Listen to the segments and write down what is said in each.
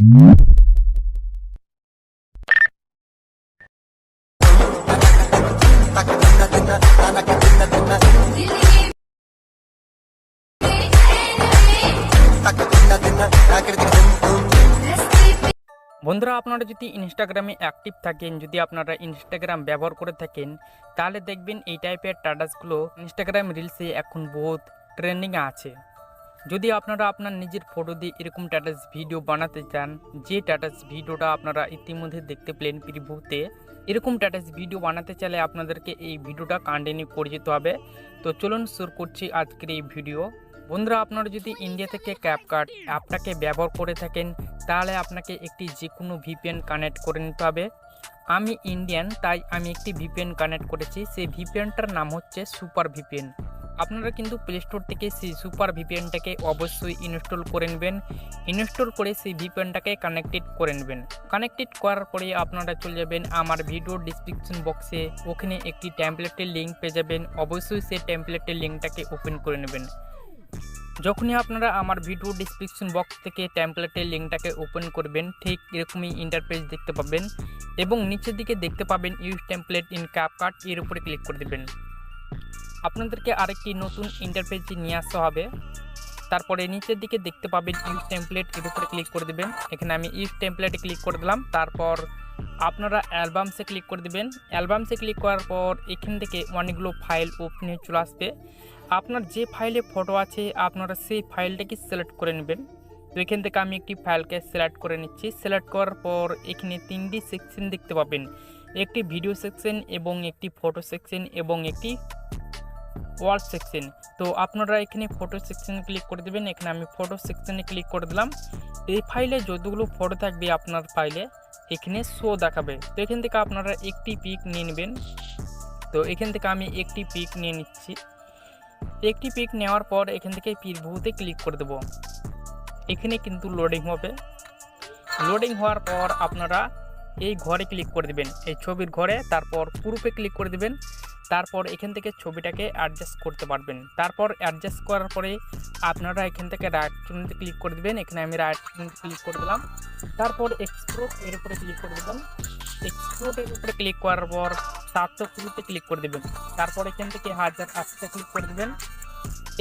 বন্ধুরা, আপনারা যদি ইনস্টাগ্রামে অ্যাক্টিভ থাকেন, যদি আপনারা ইনস্টাগ্রাম ব্যবহার করে থাকেন, তাহলে দেখবেন এই টাইপের স্ট্যাটাসগুলো ইনস্টাগ্রাম রিলসে এখন বহুত ট্রেন্ডিংয়ে আছে। যদি আপনারা আপনার নিজের ফটো দিয়ে এরকম স্ট্যাটাস ভিডিও বানাতে চান, যে স্ট্যাটাস ভিডিওটা আপনারা ইতিমধ্যে দেখতে পেলেন প্রিভিউতে, এরকম স্ট্যাটাস ভিডিও বানাতে চাইলে আপনাদেরকে এই ভিডিওটা কন্টিনিউ করে যেতে হবে। তো চলুন শুরু করছি আজকের এই ভিডিও। বন্ধুরা, আপনারা যদি ইন্ডিয়া থেকে ক্যাপকাট অ্যাপটাকে ব্যবহার করে থাকেন, তাহলে আপনাকে একটি যে কোনো ভিপিএন কানেক্ট করে নিতে হবে। আমি ইন্ডিয়ান, তাই আমি একটি ভিপিএন কানেক্ট করেছি। সেই ভিপিএনটার নাম হচ্ছে সুপার ভিপিএন। আপনারা কিন্তু প্লে স্টোর থেকে সেই সুপার ভিপিএনটাকে অবশ্যই ইনস্টল করে নেবেন। ইনস্টল করে সেই ভিপিএনটাকে কানেক্টেড করে নেবেন। কানেক্টেড করার পরে আপনারা চলে যাবেন আমার ভিডিও ডিসক্রিপশন বক্সে, ওখানে একটি টেমপ্লেটের লিঙ্ক পেয়ে যাবেন। অবশ্যই সেই টেমপ্লেটের লিঙ্কটাকে ওপেন করে নেবেন। যখনই আপনারা আমার ভিডিও ডিসক্রিপশন বক্স থেকে টেমপ্লেটের লিঙ্কটাকে ওপেন করবেন, ঠিক এরকমই ইন্টারফেস দেখতে পাবেন এবং নিচের দিকে দেখতে পাবেন ইউজ টেমপ্লেট ইন ক্যাপকাট, এর উপরে ক্লিক করে দেবেন। আপনাদেরকে আরেকটি নতুন ইন্টারফেসে নিয়ে আসতে হবে। তারপরে নিচের দিকে দেখতে পাবেন ইউজ টেমপ্লেট, এর উপরে ক্লিক করে দেবেন। এখানে আমি ইউজ টেমপ্লেটে ক্লিক করে দিলাম। তারপর আপনারা অ্যালবামসে ক্লিক করে দেবেন। অ্যালবামসে ক্লিক করার পর এখান থেকে অনেকগুলো ফাইল ওপেন হয়ে চলে আসবে। আপনার যে ফাইলে ফটো আছে আপনারা সেই ফাইলটাকে সিলেক্ট করে নেবেন। তো এখান থেকে আমি একটি ফাইলকে সিলেক্ট করে নিচ্ছি। সিলেক্ট করার পর এখানে তিনটি সেকশন দেখতে পাবেন, একটি ভিডিও সেকশন এবং একটি ফটো সেকশন এবং একটি ওয়াল সেকশন। তো আপনারা এখানে ফটো সেকশনে ক্লিক করে দেবেন। এখানে আমি ফটো সেকশনে ক্লিক করে দিলাম। এই ফাইলে যতগুলো ফটো থাকবে আপনার ফাইলে এখানে শো দেখাবে। তো এখান থেকে আপনারা একটি পিক নিয়ে নেবেন। তো এখান থেকে আমি একটি পিক নিয়ে নিচ্ছি। একটি পিক নেওয়ার পর এখান থেকে প্রিভিউতে ক্লিক করে দেব। এখানে কিন্তু লোডিং হবে। লোডিং হওয়ার পর আপনারা এই ঘরে ক্লিক করে দেবেন, এই ছবির ঘরে। তারপর প্রুফে ক্লিক করে দেবেন। তারপর এখান থেকে ছবিটাকে অ্যাডজাস্ট করতে পারবেন। তারপর অ্যাডজাস্ট করার পরে আপনারা এখান থেকে রাইট বাটনে ক্লিক করে দেবেন। এখানে আমি রাইট বাটনে ক্লিক করে দিলাম। তারপর এক্সপোর্ট এর উপরে ক্লিক করে দেবেন। এক্সপোর্টের উপরে ক্লিক করার পর 720তে ক্লিক করে দেবেন। তারপর এখান থেকে 1080তে ক্লিক করে দেবেন।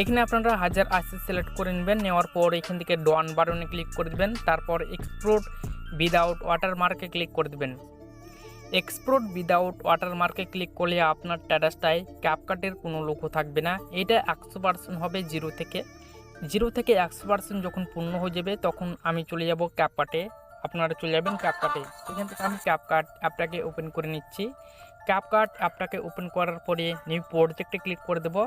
এখানে আপনারা 1080 সিলেক্ট করে নেবেন। নেওয়ার পর এখান থেকে ডান বাটনে ক্লিক করে দেবেন। তারপর এক্সপোর্ট উইদাউট ওয়াটারমার্কে ক্লিক করে দেবেন। এক্সপোর্ট উইদাউট ওয়াটারমার্কে ক্লিক করলে আপনার স্ট্যাটাসটায় ক্যাপকাটের কোনো লোগো থাকবে না। এটা 100% হবে জিরো থেকে 100% যখন পূর্ণ হয়ে যাবে তখন আমি চলে যাব ক্যাপকাটে। আপনারা চলে যাবেন ক্যাপকাটে। এখান থেকে আমি ক্যাপকাট অ্যাপটাকে ওপেন করে নিচ্ছি। ক্যাপকাট অ্যাপটাকে ওপেন করার পরে নিউ প্রজেক্টে ক্লিক করে দেব।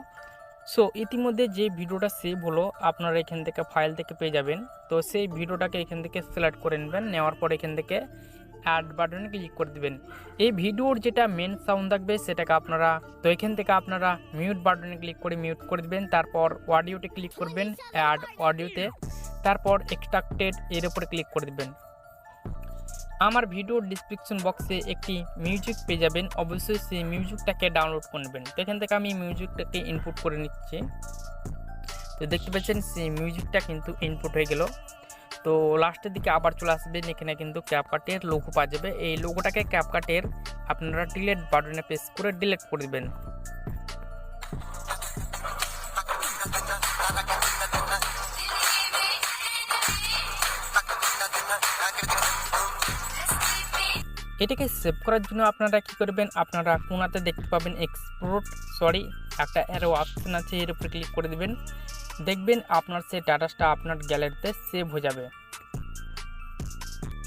সো ইতিমধ্যে যে ভিডিওটা সেভ হলো আপনারা এখান থেকে ফাইল থেকে পেয়ে যাবেন। তো সেই ভিডিওটাকে এখান থেকে সিলেক্ট করে নেবেন। নেওয়ার পর এখান থেকে অ্যাড বাটনে ক্লিক করে দেবেন। এই ভিডিওর যেটা মেন সাউন্ড থাকবে সেটাকে আপনারা, তো এখান থেকে আপনারা মিউট বাটনে ক্লিক করে মিউট করে দেবেন। তারপর অডিওতে ক্লিক করবেন, অ্যাড অডিওতে। তারপর এক্সট্রাক্টেড এর উপরে ক্লিক করে দেবেন। আমার ভিডিওর ডিসক্রিপশন বক্সে একটি মিউজিক পেয়ে যাবেন। অবশ্যই সেই মিউজিকটাকে ডাউনলোড করে নেবেন। তো এখান থেকে আমি মিউজিকটাকে ইনপুট করে নিচ্ছি। তো দেখতে পাচ্ছেন সেই মিউজিকটা কিন্তু ইনপুট হয়ে গেল। তো লাস্টের দিকে আবার চলে আসবেন, এখানে কিন্তু ক্যাপকাটের লোগো পাওয়া যাবে। এই লোগোটাকে ক্যাপকাটের আপনারা ডিলিট বাটনে প্রেস করে ডিলিট করে দেবেন। এটাকে সেভ করার জন্য আপনারা কি করবেন, আপনারা কোনাতে দেখতে পাবেন এক্সপোর্ট একটা অ্যারো অপশন আছে, এর উপরে ক্লিক করে দেবেন। দেখবেন আপনার সেই স্ট্যাটাসটা আপনার গ্যালারিতে সেভ হয়ে যাবে।